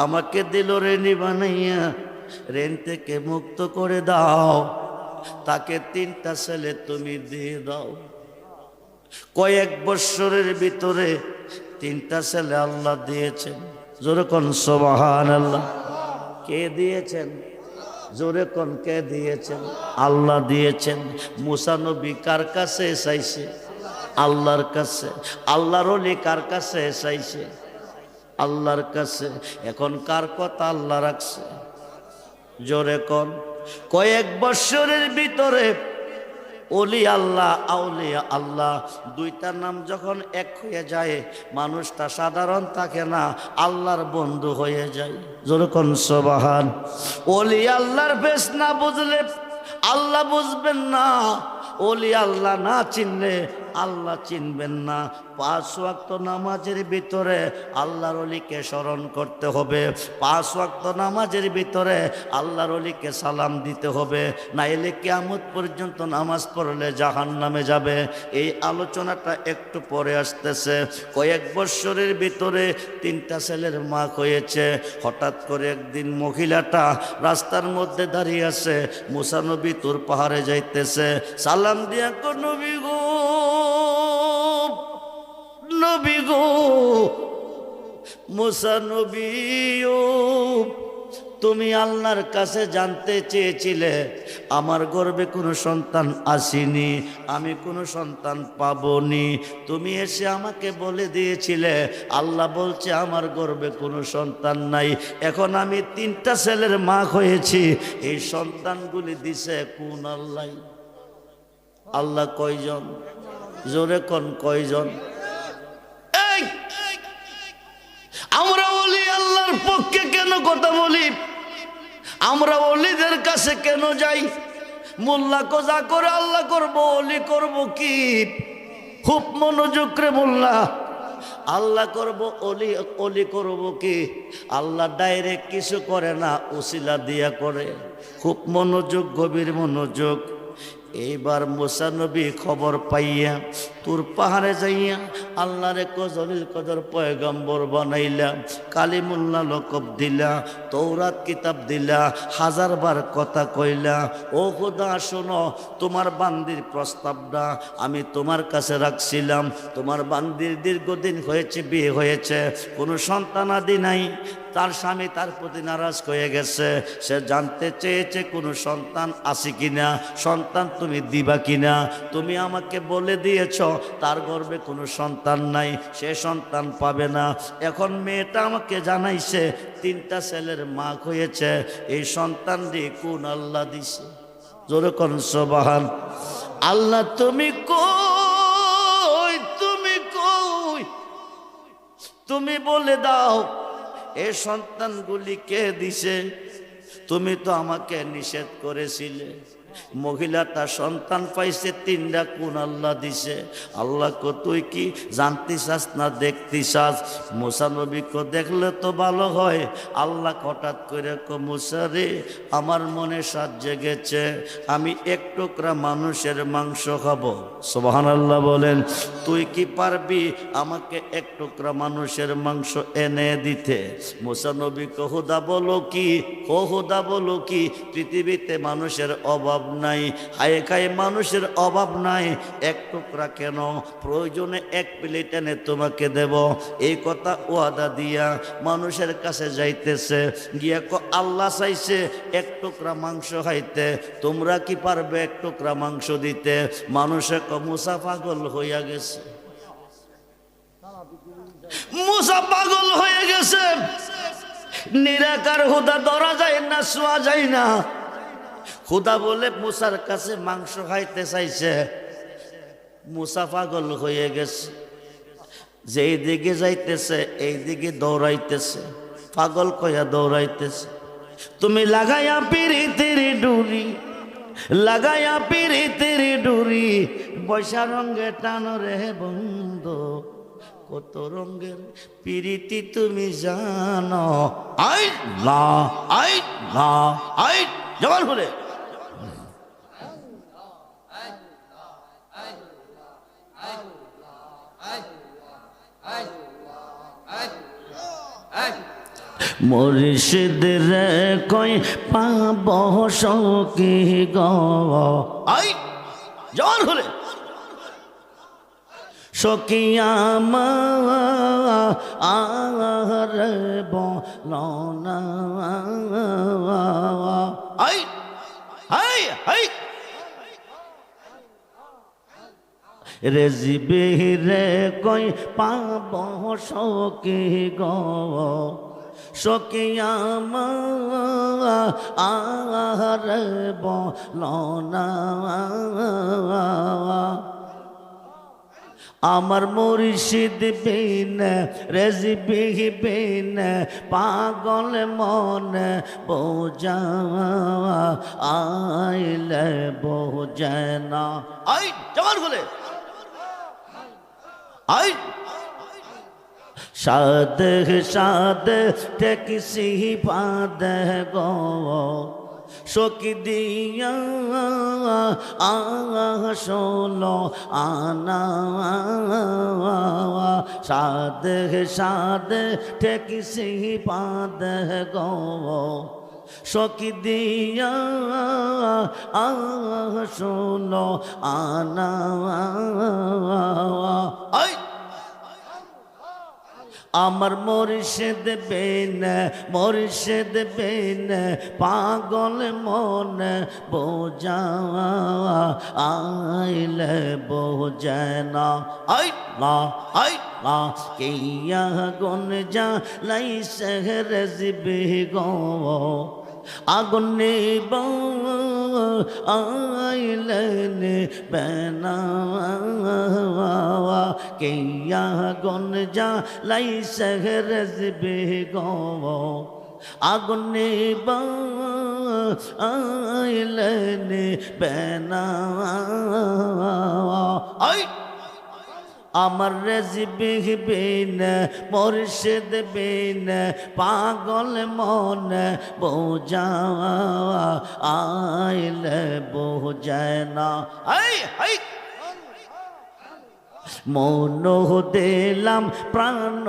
Speaker 1: আমাকে দিল রেনি বানাইয়া, রেন থেকে মুক্ত করে দাও, তাকে 3টা ছেলে তুমি দিয়ে দাও। কয়েক বৎসরের ভিতরে 3টা ছেলে আল্লাহ দিয়েছেন। জোরে কোন সুবহানাল্লাহ। কে দিয়েছেন? জোরে কোন কে দিয়েছেন? আল্লাহ দিয়েছেন। মুসা নবী কার কাছে চাইছে? আল্লাহর কাছে। আল্লাহর ওলি কার কাছে চাইছে? আল্লাহর কাছে। এখন কার কথা আল্লাহ রাখছে? জোরে কোন। কয়েক বৎসরের ভিতরে ওলি আল্লাহ আউলিয়া আল্লাহ 2টা নাম যখন এক হয়ে যায়, মানুষটা সাধারণ থাকে না, আল্লাহর বন্ধু হয়ে যায়। যেরকম সুবহান। ওলি আল্লাহর বেশ না বুঝলে আল্লাহ বুঝবেন না, ওলি আল্লাহ না চিনলে আল্লাহ চিনবেন না। 5 ওয়াক্ত নামাজের ভিতরে আল্লাহর ওলিকে স্মরণ করতে হবে, 5 ওয়াক্ত নামাজের ভিতরে আল্লাহর ওলিকে সালাম দিতে হবে, নাইলে কিয়ামত পর্যন্ত নামাজ পড়লে জাহান্নামে যাবে। এই আলোচনাটা একটু পরে আসতেছে। কয়েক বৎসরের ভিতরে 3টা ছেলের মা হয়েছে। হঠাৎ করে একদিন মহিলাটা রাস্তার মধ্যে দাঁড়িয়ে আছে, মুসা নবী তুর পাহাড়ে যাইতেছে, সালাম দিয়া কো নবী গো, নবী গো, মুসা নবী ও তুমি আল্লাহর কাছে জানতে চেয়েছিলে আমার গর্ভে কোনো সন্তান আসেনি, আমি কোনো সন্তান পাবনি। তুমি এসে আমাকে বলে দিয়েছিলে আল্লাহ বলছে আমার গর্ভে কোনো সন্তান নাই। এখন আমি 3টা ছেলের মা হয়েছি, এই সন্তানগুলি দিছে কোন আল্লাহ? আল্লাহ কয়জন? জোরে কোন কয়জন? এই আমরা ওলি আল্লাহর পক্ষে কেন কথা বলি? আমরা ওলিদের কাছে কেন যাই? মোল্লা কোজা করে আল্লাহ করব, ওলি করব কি? খুব মনোযোগ রে মোল্লা, আল্লাহ করব ওলি, ওলি করব কি? আল্লাহ ডাইরেক্ট কিছু করে না, উসিলা দিয়া করে। খুব মনোযোগ, গভীর মনোযোগ। এইবার মুসা নবী খবর পাইয়া তোর পাহাড়ে যাইয়া আল্লাহরে কজলিল কদর পয়গম্বর বানাইলা, কালিমুল্লাহ লকব দিলা, তৌরাত কিতাব দিলা, 1000বার কথা কইলা। ও খোদা শোনো, তোমার বান্দির প্রস্তাবটা আমি তোমার কাছে রাখছিলাম। তোমার বান্দির দীর্ঘদিন হয়েছে, বিয়ে হয়েছে, কোনো সন্তানাদি নাই। তার স্বামী তার প্রতি নারাজ হয়ে গেছে। সে জানতে চেয়েছে কোনো সন্তান আছে কিনা, সন্তান তুমি দিবা কিনা। তুমি আমাকে বলে দিয়েছ তার গর্ভে কোনো সন্তান নাই, সে সন্তান পাবে না। এখন মেয়েটা আমাকে জানাইছে 3টা ছেলের মা হয়েছে, এই সন্তানটি কোন আল্লাহ দিছে? জোরে কোন সুবহান আল্লাহ। তুমি কই, তুমি কই, তুমি বলে দাও এই সন্তানগুলি কে দিছে? তুমি তো আমাকে নিষেধ করেছিলে। মহিলাটা সন্তান পাইছে 3টা, কোন আল্লাহ দিছে? আল্লাহ কো তুই কি জানতে চাস না দেখতে চাস? মুসা নবী কো দেখলে তো ভালো হয়। আল্লাহ হঠাৎ করে কো মুসা রে, আমার মনে সাজ জেগেছে, আমি 1 টুকরা মানুষের মাংস খাবো। সুবহানাল্লাহ বলেন। তুই কি পারবি আমাকে 1 টুকরা মানুষের মাংস এনে দিতে? মুসা নবী কো খোদা বলো কি, ও খোদা বলো কি, পৃথিবীতে মানুষের অভাব নাই, হায় খায় মানুষের অভাব নাই, 1 টুকরা কেন, প্রয়োজনে 1 প্লেট এনে তোমাকে দেব। এই কথা ওয়াদা দিয়া মানুষের কাছে যাইতেছে, গিয়া কো আল্লাহ চাইছে 1 টুকরা মাংস খাইতে, তোমরা কি পারবে 1 টুকরা মাংস দিতে? মানুষে কো মুসা পাগল হইয়া গেছে, মুসা পাগল হয়ে গেছে। নিরাকার হুদা ধরা যায় না, শোয়া যায় না। খুদা বলে মুসার কাছে মাংস খাইতে চাইছে, মুসা পাগল হয়ে গেছে। যেই দিকে যাইতেছে এই দিকে দৌড়াইতেছে, পাগল কয়া দৌড়াইতেছে। তুমি লাগাইয়া পিরিতির ডুরি, লাগাইয়া পিরিতির ডুরি, বৈশা রঙ্গে টানো রে বন্ধু, কত রঙ্গের পিরিতি তুমি জানো। আই না, আই না, আই জবান বলে মুর্শিদ রে কই পাব সকি গো। আই জবান বলে সকিয়ামা আরে বলনা। আই হাই হাই রেজিবে রে কই পাব সকি গো, সকিয়ামা আরে বলনা। আমার মুর্শিদ বিন রেজিবি বিন পাগল মন বোঝা আইলে বোঝে না। আই জবান বলে আই সাদ সাদ টেকসি পাদ গো, সকি দিয়া আসলো আনা। সাদ সাদ টেকসি পাদ গো, সকি দিয়া আসলো আনা। আমার মুর্শিদ বিন মুর্শিদ বিন পাগল মন বোঝা আইলে বোঝেনা আই না আই না কিয়া গুন যা লাই শহর জিবি গো আগুন নিব আইলেন বেনা কিয়া গুন যা লাই শহর জিবি গো আগুন নিব আইলেন বেনা আই আমার রেজিবি বিন মুর্শিদ বিন পাগল মন বোঝা আইলে বোঝায় না আই আই মন দিলাম প্রাণ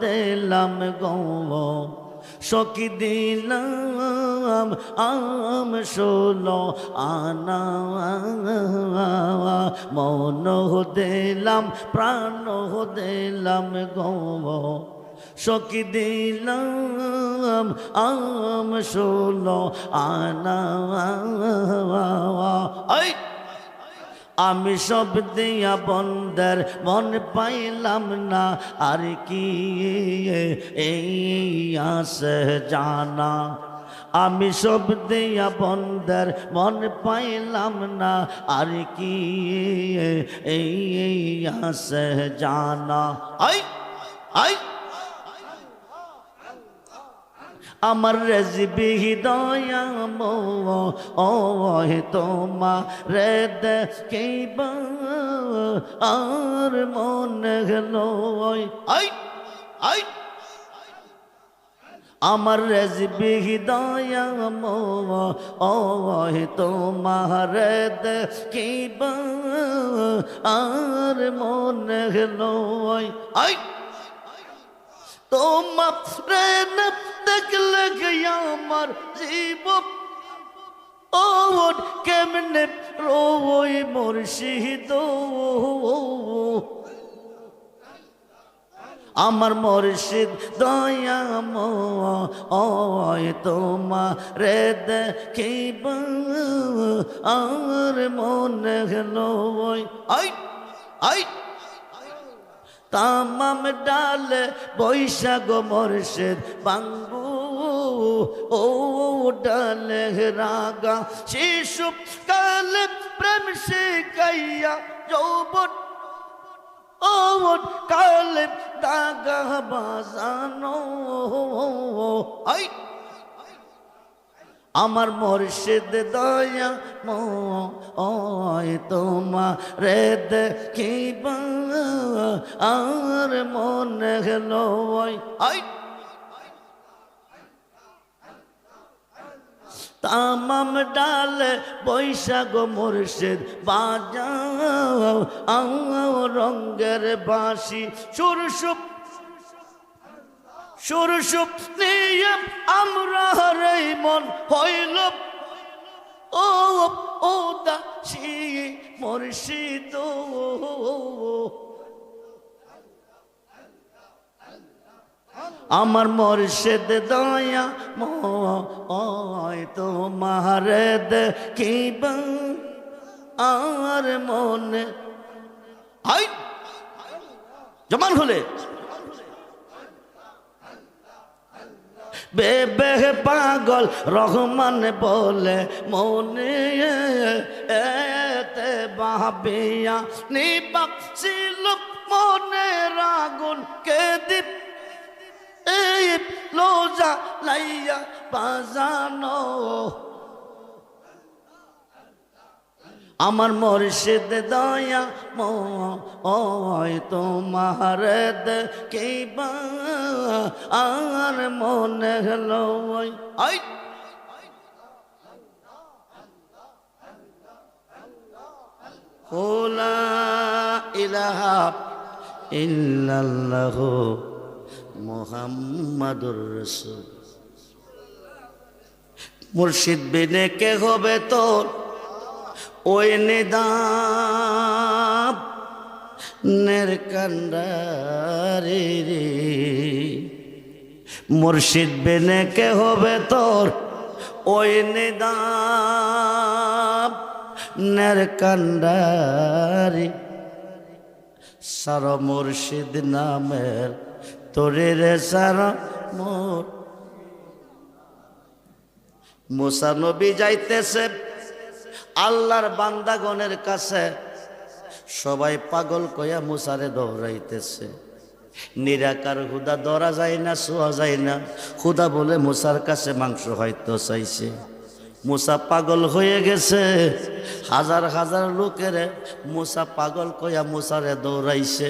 Speaker 1: দিলাম গো সখী দিলাম আম ষোলো আনা মন দিলাম প্রাণ দিলাম গো সখী দিলাম আম ষোলো আনা আই আমি সব দিয়া বন্দর মন পাইলাম না আর কি এই আসে জানা আমি সব দিয়া বন্দর মন পাইলাম না আর কি এই আসে জানা আই আই আমার রেজিবি হৃদয়া মো ও তোমা রে দেখিবা আর মন গেল আই আই আমার রেজিবি হৃদয়া মো ও তোমা রে দেখিবা আর মন গেল আই তোমার রে দেখলে গিয়া আমার জীবন ও কেমনে রোই মুর্শিদ আমার মুর্শিদ দয়া মো তোমার রে দেখিবা আর মনে গেল আই আই তামাম ডালে বৈশাখ মুর্শিদ বাঙ্গু ও ডালে রাগা শিশু কালে প্রেম শিখাইয়া যৌবন ও কালে দাগা বাজানো আই আমার মুর্শিদ দয়া মো তোমার রে দেখিবা আর মনে গেল আই তামাম ডালে বৈশাখ মুর্শিদ বাজাও রঙ্গের বাঁশি সুরসুপ সুরসুপ নিয়ে আমরা রে মন হইল ও দাসী মুর্শিদ আমার মুর্শিদ দয়া মো তোমার দেখিবা আর মনে আই জমান হলে বেবে পাগল রহমান বলে মনে এতে ভাবিয়া নিবাক ছিল মনে রাগুন কে দীপ এই লোজা লাইয়া বাজানো আমার মুর্শিদ দয়া মো তোমার দেখিবা আর মনে হলো আই লা ইলাহা ইল্লাল্লাহু মুহাম্মাদুর রাসূল। মুর্শিদ বিনে কে হবে তোর ওই নিদাব নের কান্ডারি রে মুর্শিদ বেনে কে হবে তোর ওই নিদাম নের কান্ডারি সার মুর্শিদ নামের তোরে রে সার মোর মুসা নবী যাইতেছে আল্লাহর বান্দাগণের কাছে সবাই পাগল কইয়া মুসারে দৌড়াইতেছে নিরাকার খুদা ধরা যায় না ছোঁয়া যায় না খুদা বলে মুসার কাছে মাংস হয়তো চাইছে মুসা পাগল হয়ে গেছে হাজার হাজার লোকের মুসা পাগল কইয়া মুসারে দৌড়াইছে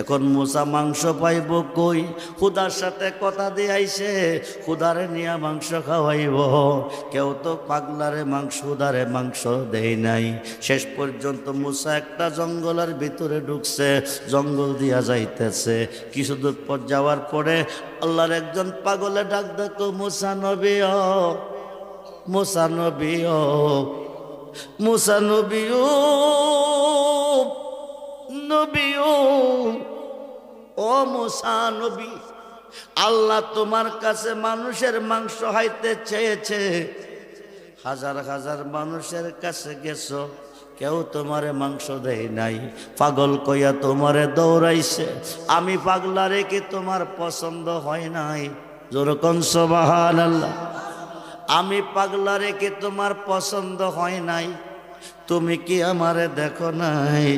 Speaker 1: এখন মুসা মাংস পাইব কই খুদার সাথে কথা দিয়ে আইছে খুদারে নিয়ে মাংস খাওয়াইব কেউ তো পাগলারে মাংস খুদারে মাংস দেয় নাই শেষ পর্যন্ত মুসা একটা জঙ্গলের ভিতরে ঢুকছে জঙ্গল দিয়া যাইতেছে কিছু দূর পর যাওয়ার পরে আল্লাহর একজন পাগলে ডাক দেখো মুসা নবী মুসা নবী মুসা নবী নবী ও মুসা নবী আল্লাহ তোমার কাছে মানুষের মাংস হাইতে চেয়েছে হাজার হাজার মানুষের কাছে গেছো কেউ তোমারে মাংস দেয় নাই পাগল কইয়া তোমারে দৌড়াইছে আমি পাগলারে কি তোমার পছন্দ হয় নাই যেরকম সুবহানাল্লাহ আমি পাগলা রেখে তোমার পছন্দ হয় নাই তুমি কি আমারে দেখো নাই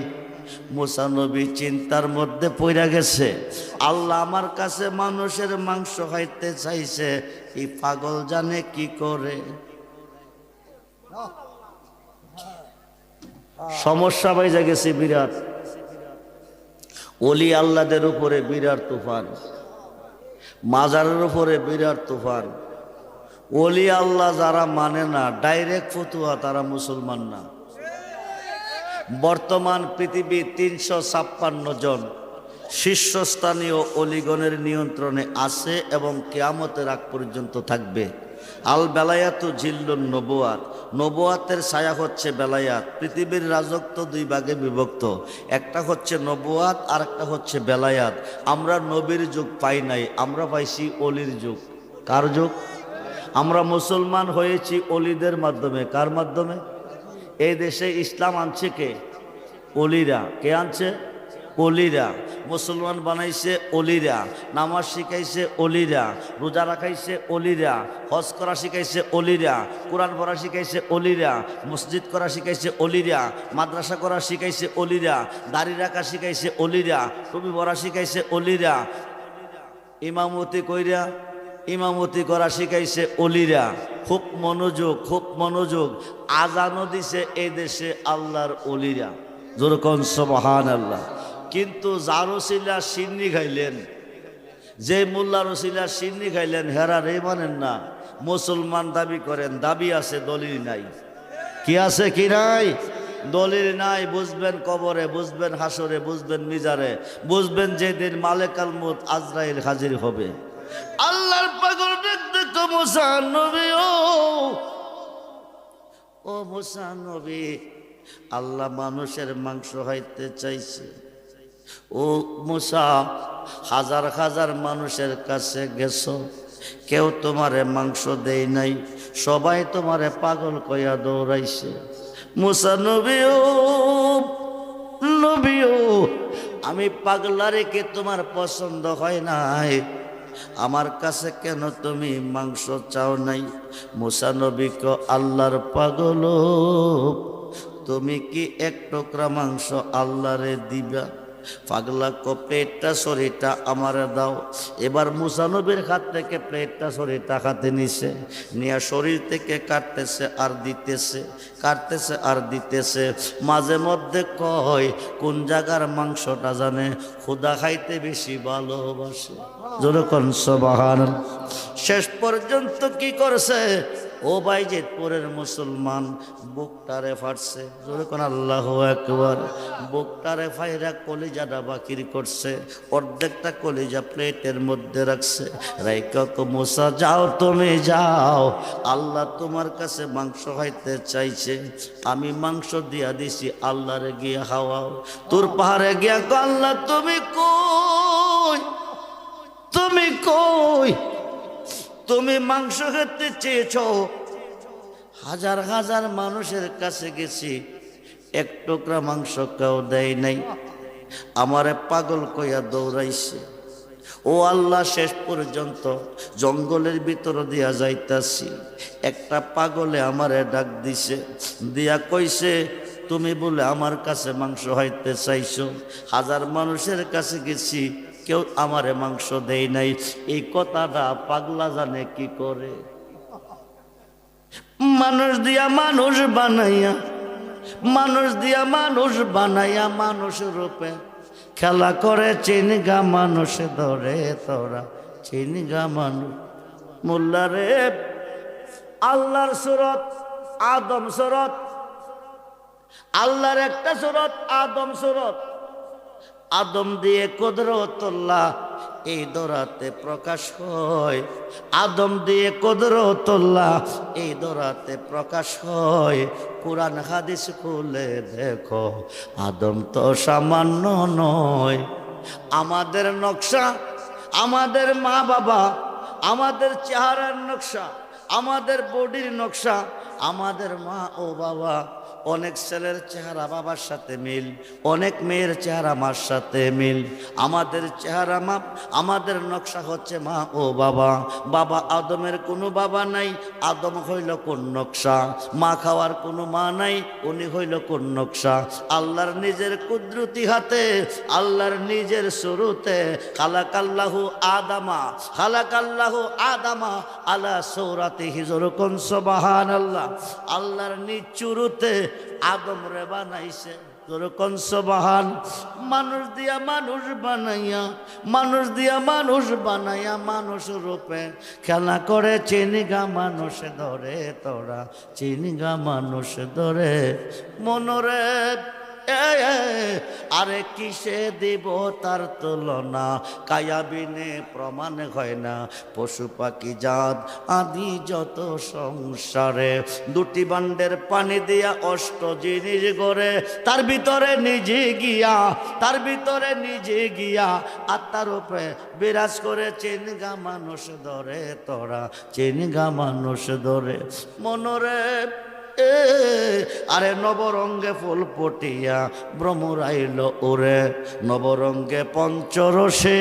Speaker 1: মুসা নবী চিন্তার মধ্যে পড়ে গেছে আল্লাহ আমার কাছে মানুষের মাংস খাইতে চাইছে এই পাগল জানে কি করে সমস্যা বাইজা গেছে বিরাট ওলি আল্লাহদের উপরে বিরাট তুফান মাজারের উপরে বিরাট তুফান ওলি আল্লাহ যারা মানে না ডাইরেক্ট ফতুয়া তারা মুসলমান না বর্তমান পৃথিবী 356 জন শীর্ষস্থানীয় অলিগণের নিয়ন্ত্রণে আছে এবং কিয়ামতের আগ পর্যন্ত থাকবে আল বেলায়াতু জিল্লুন নবুয়াত নবুয়াতের ছায়া হচ্ছে বেলায়াত পৃথিবীর রাজত্ব দুই ভাগে বিভক্ত একটা হচ্ছে নবুয়াত আর একটা হচ্ছে বেলায়াত আমরা নবীর যুগ পাই নাই আমরা পাইছি অলির যুগ কার যুগ আমরা মুসলমান হয়েছি অলিদের মাধ্যমে কার মাধ্যমে এই দেশে ইসলাম আনছে কে অলিরা কে আনছে অলিরা মুসলমান বানাইছে অলিরা নামাজ শিখাইছে অলিরা রোজা রাখাইছে অলিরা হজ করা শিখাইছে অলিরা কোরআন পড়া শিখাইছে অলিরা মসজিদ করা শিখাইছে অলিরা মাদ্রাসা করা শিখাইছে অলিরা দাড়ি রাখা শিখাইছে অলিরা টুপি পরা শিখাইছে অলিরা ইমামতি কইরা ইমামতি করা শিখাইছে অলিরা খুব মনোযোগ আজানও দিছে এই দেশে আল্লাহর অলিরা যেরকম সুবহানাল্লাহ কিন্তু যার ওসিলা সিন্নি খাইলেন যে মোল্লার ওসিলা সিন্নি খাইলেন হেরা রে মানেন না মুসলমান দাবি করেন দাবি আছে দলিল নাই কি আছে কি নাই দলিল নাই বুঝবেন কবরে বুঝবেন হাসরে বুঝবেন মিজারে বুঝবেন যেদিন মালেকাল মউত আজরাইল হাজির হবে আল্লাহর পাগল দেখতে মুসা নবী ও মুসা নবী আল্লাহ মানুষের মাংস খাইতে চাইছে ও মুসা হাজার হাজার মানুষের কাছে গেছো কেউ তোমারে মাংস দেয় নাই সবাই তোমারে পাগল কইয়া দৌড়াইছে মুসা নবী আমি পাগলা রেখে তোমার পছন্দ হয় নাই আমার কাছে কেন তুমি মাংস চাও নাই মুসা নবী কো আল্লাহর পাগল তুমি কি এক টুকরা মাংস আল্লাহরে দিবা পাগলা কো প্লেটটা শরীরটা আমারে দাও এবার মুসা নবীর হাত থেকে প্লেটটা শরীরটা হাতে নিছে নিয়ে শরীর থেকে কাটতেছে আর দিতেছে কাটতেছে আর দিতেছে মাঝে মধ্যে কয় কোন জায়গার মাংসটা জানে খুদা খাইতে বেশি ভালোবাসে যেরকম সুবহানাল্লাহ শেষ পর্যন্ত কি করছে ও বাইজিতপুরের মুসলমান বুকটারে ফাটছে, জোরে কোন আল্লাহু আকবার। বুকটারে ফাইরা কলিজাটা বাকির করছে, অর্ধেকটা কলিজা প্লেটের মধ্যে রাখছে, রাইকা কো মুসা যাও তুমি যাও, আল্লাহ তোমার কাছে মাংস খাইতে চাইছে, আমি মাংস দিয়া দিছি, আল্লাহরে গিয়া খাওয়াও। তোর পাহাড়ে গিয়া কো আল্লাহ তুমি কই, তুমি কই, তুমি মাংস খেতে চেয়েছ, হাজার হাজার মানুষের কাছে গেছি, এক টুকরা মাংস কেউ দেয় নাই, আমারে পাগল কইয়া দৌড়াইছে। ও আল্লাহ, শেষ পর্যন্ত জঙ্গলের ভিতর দিয়া যাইতাছি, একটা পাগলে আমারে ডাক দিছে, দিয়া কইছে তুমি বলে আমার কাছে মাংস হইতে চাইছো, হাজার মানুষের কাছে গেছি, কেউ আমারে মাংস দেয় নাই। এই কথাটা পাগলা জানে কি করে। মানুষ দিয়া মানুষ বানাইয়া, মানুষ দিয়া মানুষ বানাইয়া, মানুষ রূপে খেলা করে, চিনগা মানুষ ধরে তোরা, চিনগা মানুষ। মোল্লারে আল্লাহর সুরত, আদম সুরত, আল্লাহর একটা সুরত, আদম সুরত, আদম দিয়ে কুদরতুল্লাহ এই দরাতে প্রকাশ হয়, আদম দিয়ে কুদরতুল্লাহ এই দরাতে প্রকাশ হয়। কুরআন হাদিস খুলে দেখো, আদম তো সামান্য নয়। আমাদের নকশা, আমাদের মা বাবা, আমাদের চেহারার নকশা, আমাদের বডির নকশা, আমাদের মা ও বাবা, অনেক ছেলের চেহারা বাবার সাথে মিল, অনেক মেয়ের চেহারা মার সাথে মিল। আমাদের চেহারা মা, আমাদের নকশা হচ্ছে মা ও বাবা। বাবা আদমের কোনো বাবা নাই, আদম হইল কোন নকশা। মা খাওয়ার কোনো মা নাই, উনি হইল কোন নকশা। আল্লাহর নিজের কুদরতি হাতে, আল্লাহর নিজের শুরুতে খালাকাল্লাহু আদামা, খালাকাল্লাহু আদামা আলা সূরাতিহি, যরকুন সুবহানাল্লাহ। আল্লাহর নিজ শুরুতে আদম রে বানাইছে, যরকুন সুবহান। মানুষ দিয়া মানুষ বানাইয়া, মানুষ দিয়া মানুষ বানাইয়া, মানুষ রূপে খেলা করে, চিনগা মানুষ ধরে তোরা, চিনগা মানুষ ধরে। মনরে আরে কিসে দিব তার তুলনা, কায়াবিনে প্রমাণ হয় না, পশু পাখি জাত আদি যত সংসারে। দুটি বান্ডের পানি দিয়া অষ্ট জিনিস গড়ে, তার ভিতরে নিজে গিয়া, তার ভিতরে নিজে গিয়া আত্মার উপরে বিরাজ করে, চিনগা মানুষ ধরে তোরা, চিনগা মানুষ ধরে। মনরে আরে নবরঙ্গে ফুল পটিয়া ভ্রমরাইল ওরে, নবরঙ্গে পঞ্চরসে,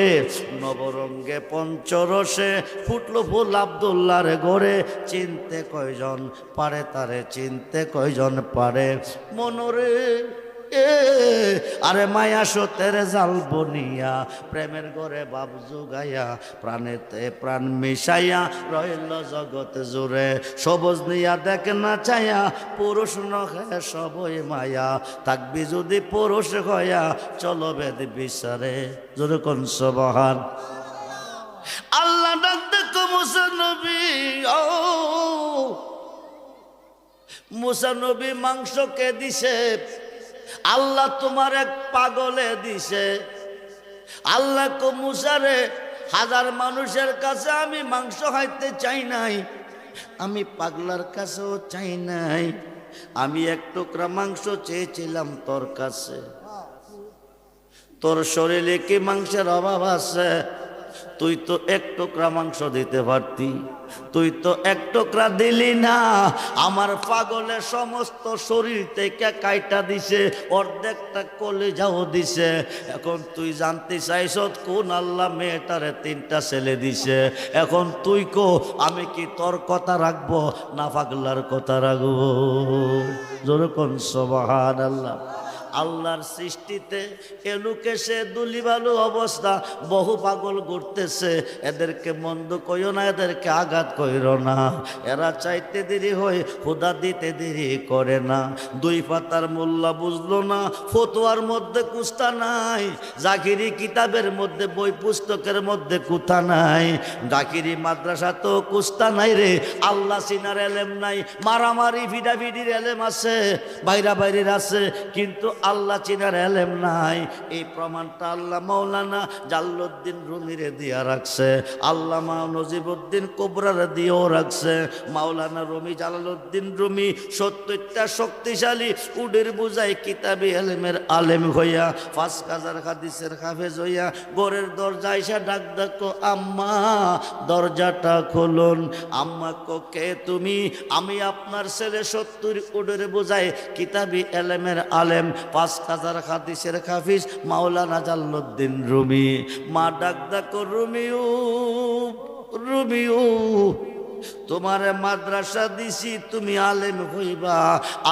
Speaker 1: নবরঙ্গে পঞ্চরসে ফুটলো ফুল আব্দুল্লাহর ঘরে। চিনতে কয়জন পারে তারে, চিনতে কয়জন পারে। মনরে আরে মায়া সতের জাল বনিয়া, প্রেমের ঘরে বাপ জুগাইয়া, প্রাণেতে প্রাণ মিশাইয়া রইল জগৎ জুড়ে। সবুজ নিয়া দেখ না চায়া, পুরুষ নহে সবই মায়া, থাকবি যদি পুরুষ হইয়া, চলো বেদ বিচারে, যরকুন সুবহান। আল্লাহ ডাক দেখো মুসা নবী, ও মুসা নবী মাংস কে দিছে? আল্লাহ তোমার এক পাগলে দিছে। আল্লাহ কো মুসারে, হাজার মানুষের কাছে আমি মাংস খাইতে চাই নাই, আমি পাগলার কাছেও চাই নাই, আমি এক টুকরা মাংস চেয়েছিলাম তোর কাছে। তোর শরীরে কি মাংসের অভাব আছে? তুই তো এক টুকরা মাংস দিতে পারতি, তুই তো এক টুকরা দিলি না। আমার পাগলের সমস্ত শরীর থেকে কাইটা দিছে, অর্ধেকটা কলিজাও দিছে। এখন তুই জানতে চাইছ কোন আল্লাহ মেয়েটারে তিনটা ছেলে দিছে। এখন তুই কো আমি কি তোর কথা রাখবো না পাগলার কথা রাখবো? যরকুন সুবহানাল্লাহ। আল্লাহর সৃষ্টিতে এলুকেশে দুলিবালু অবস্থা বহু পাগল ঘুরতেছে, এদেরকে মন্দ কইও না, এদেরকে আঘাত কইরো না। এরা চাইতে দেরি হয়, খোদা দিতে দেরি করে না। দুই পাতার মোল্লা বুঝলো না, ফতোয়ার মধ্যে কুস্তা নাই, জাকিরি কিতাবের মধ্যে বই পুস্তকের মধ্যে কুতা নাই, জাকিরি মাদ্রাসা তো কুস্তা নাই রে। আল্লাহ চিনার এলেম নাই, মারামারি ভিডাভিডির এলেম আছে, বাইরা বাইরের আছে, কিন্তু আল্লাহ চিনার এলেম নাই। এই প্রমাণটা আল্লাহ মাওলানা জালালউদ্দিন রুমিরে দিয়া রাখছে, আল্লামা নজিবউদ্দিন কোবরারে দিয়েও রাখছে। মাওলানা রুমি জালালউদ্দিন রুমি 70টা শক্তিশালী উডের বুঝাই কিতাবি এলেমের আলেম হইয়া, 5000 হাদিসের হাফেজ হইয়া ঘরের দরজায় এসে ডাক ডাকো, আম্মা দরজাটা খুলুন। আম্মা কো কে তুমি? আমি আপনার ছেলে 70 উডের বুঝাই কিতাবি এলেমের আলেম, 5000 হাদিসের হাফিজ মাওলানা জালালউদ্দিন রুমি। মা ডাক ডাকো, রুমিও রুমিও, তোমারে মাদ্রাসা দিছি, তুমি আলেম হইবা।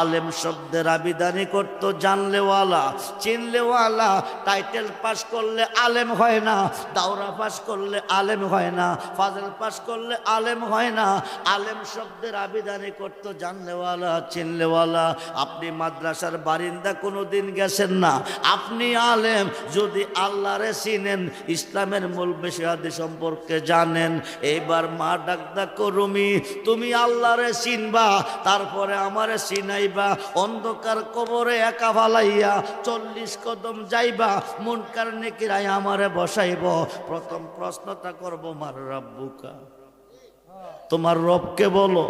Speaker 1: আলেম শব্দের আবিধানিক করতো জানলেওয়ালা, চিনলেওয়ালা। টাইটেল পাস করলে আলেম হয় না, দাওরা পাস করলে আলেম হয় না, ফাজল পাস করলে আলেম হয় না। আলেম শব্দের আবিধানিক করতো জানলেওয়ালা, চিনলেওয়ালা। আপনি মাদ্রাসার বারিন্দা কোনোদিন গেছেন না, আপনি আলেম যদি আল্লাহরে চিনেন, ইসলামের মূল বিষয়াদি সম্পর্কে জানেন। এইবার মা ডাক ডাকো, রুমি তুমি আল্লাহরে চিনবা, তারপরে আমারে চিনাইবা। অন্ধকার কবরে একা ফালাইয়া 40 কদম যাইবা, মুনকার নেকিরাই আমারে বসাইব। প্রথম প্রশ্নটা করব, মার রাব্বুকা, তোমার রবকে বলো।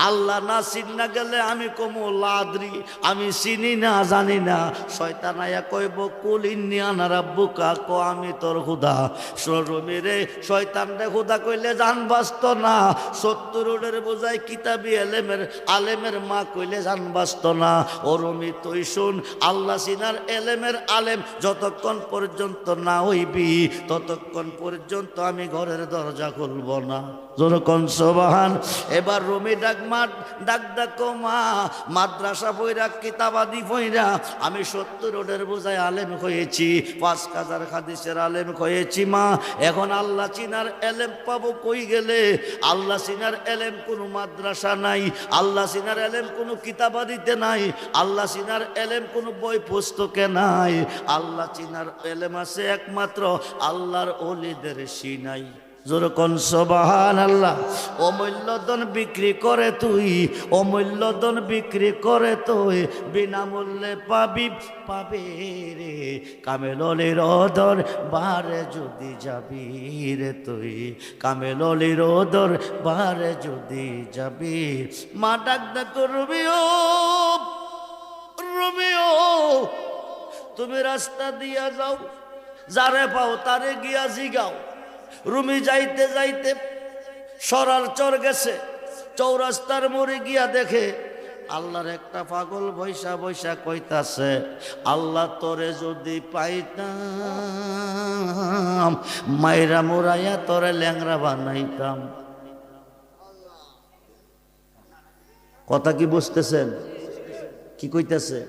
Speaker 1: আল্লাহ না চিন্না গেলে আমি কমু লাদ্রি, আমি চিনি না, জানি না। শয়তান আয়া কইব, কুল ইন্নী আনা রাব্বুকা, কো আমি তোর খুদা। রুমি রে, শয়তান রে খুদা কইলে জান বাঁচত না। 70 উডের বোঝাই কিতাবি এলেমের আলেমের মা কইলে জান বাঁচত না। ও রুমি তুই শুন, আল্লাহ চিনার এলেমের আলেম যতক্ষণ পর্যন্ত না হইবি, ততক্ষণ পর্যন্ত আমি ঘরের দরজা খুলব না। যখন সুবহান। এবার রুমি ডাক ডাকো, মা মাদ্রাসা পয়রা কিতাবাদি পয়রা আমি 70 উডের বোঝাই আলেম হয়েছি, 5000 হাদিসের আলেম হয়েছি। মা এখন আল্লাহ চিনার এলেম পাবো কই গেলে? আল্লাহ চিনার এলেম কোনো মাদ্রাসা নাই, আল্লাহ চিনার এলেম কোনো কিতাবাদিতে নাই, আল্লাহ চিনার এলেম কোনো বই পুস্তকে নাই। আল্লাহ চিনার এলেম আছে একমাত্র আল্লাহর ওলিদের সিনাই। যেরকম সুবহানাল্লাহ। অমূল্যধন বিক্রি করে তুই, অমূল্যধন বিক্রি করে তুই, বিনামূল্যে পাবি পাবে রে। কামেললির ওদর বারে যদি যাবি রে তুই, কামেললির ওদর বারে যদি যাবি। মা ডাক ডাকো, রুমিও রুমিও, তুমি রাস্তা দিয়া যাও, যারে পাও তারে গিয়া জিগাও। রুমি যাইতে যাইতে সরার চর গেছে, চৌরাস্তার মোড়ে গিয়া দেখে আল্লাহর একটা পাগল বৈশা বৈশা কইতাছে, আল্লাহ তোরে যদি পাইতাম, মাইরা মুরাইয়া তোরে ল্যাংরা বানাইতাম। কথা কি বুঝতেছেন? কি কইতেছে?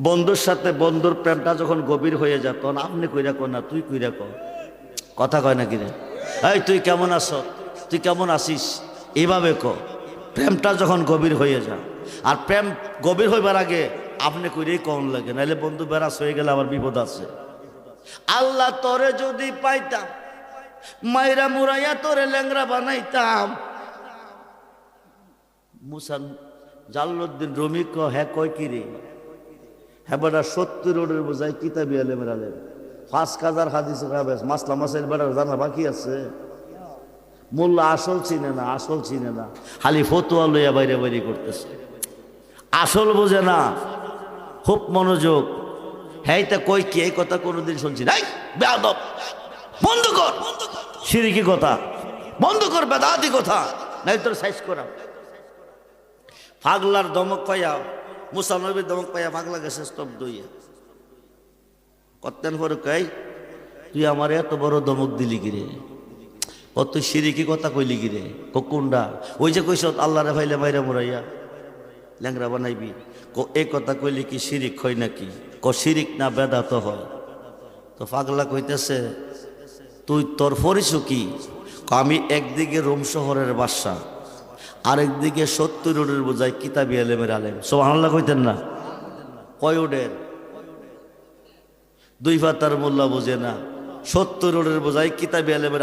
Speaker 1: বন্ধুর সাথে বন্ধুর প্রেমটা যখন গভীর হয়ে যায়, তখন আপনি কইরা কো না তুই কইরা কো। কথা কয় না কিরে, এই তুই কেমন আছ, তুই কেমন আছিস, এইভাবে কো। প্রেমটা যখন গভীর হয়ে যায়, আর প্রেম গভীর হইবার আগে আপনি কইরেই কম লাগে, নাহলে বন্ধু বেড়াস হয়ে গেলে আবার বিপদ আছে। আল্লাহ তোরে যদি পাইতাম, মাইরা মুরাইয়া তোরে ল্যাংরা বানাইতাম। মুসা জালালউদ্দিন রুমি কো, হ্যাঁ কয় কিরে? হ্যাঁ বেটা 70 উডের বোঝাই কিতাবি আলেমের আলেম, 5000 হাদিসের হাফেজ, মাসলা মাসাইল বেটার জানা বাকি আছে। মোল্লা আসল চিনে না, আসল চিনে না, খালি ফতোয়া লইয়া বাইরে বাইরে করতেছে, আসল বোঝে না। খুব মনোযোগ। হ্যাঁ তা কই কি এই কথা কোনোদিন শুনছি না? বেয়াদব, বন্ধ কর শিরকি কথা, বন্ধ কর বেদাতি কথা, নাই তোর সাইজ করা। পাগলার দমক পাইয়া, মুসা নবীর দমক পাইয়া পাগলা গেছে স্তব্ধ হইয়া। কতেন পরে কই, তুই আমার এত বড় দমক দিলি গিরে, ও তুই সিরিকি কথা কইলি গিরে? কোনটা? ওই যে কইস আল্লাহরে ভাইলে মাইরা মুরাইয়া ল্যাংরা বানাইবি। এই কথা কইলে কি শিরিক হয় নাকি? শিরিক না বেদাত হয়। তো পাগলা কইতেছে তুই তোর পরিচয় কি? আমি একদিকে রোম শহরের বাদশা, আরেকদিকে 70 রোডের বোঝাই কিতাবি আলেমের আলেম। সুবহানাল্লাহ কইতেন না? কয় ওডের? 2 পাতার মোল্লা বোঝে না, 70 রোডের বোঝাই কিতাবি আলেমের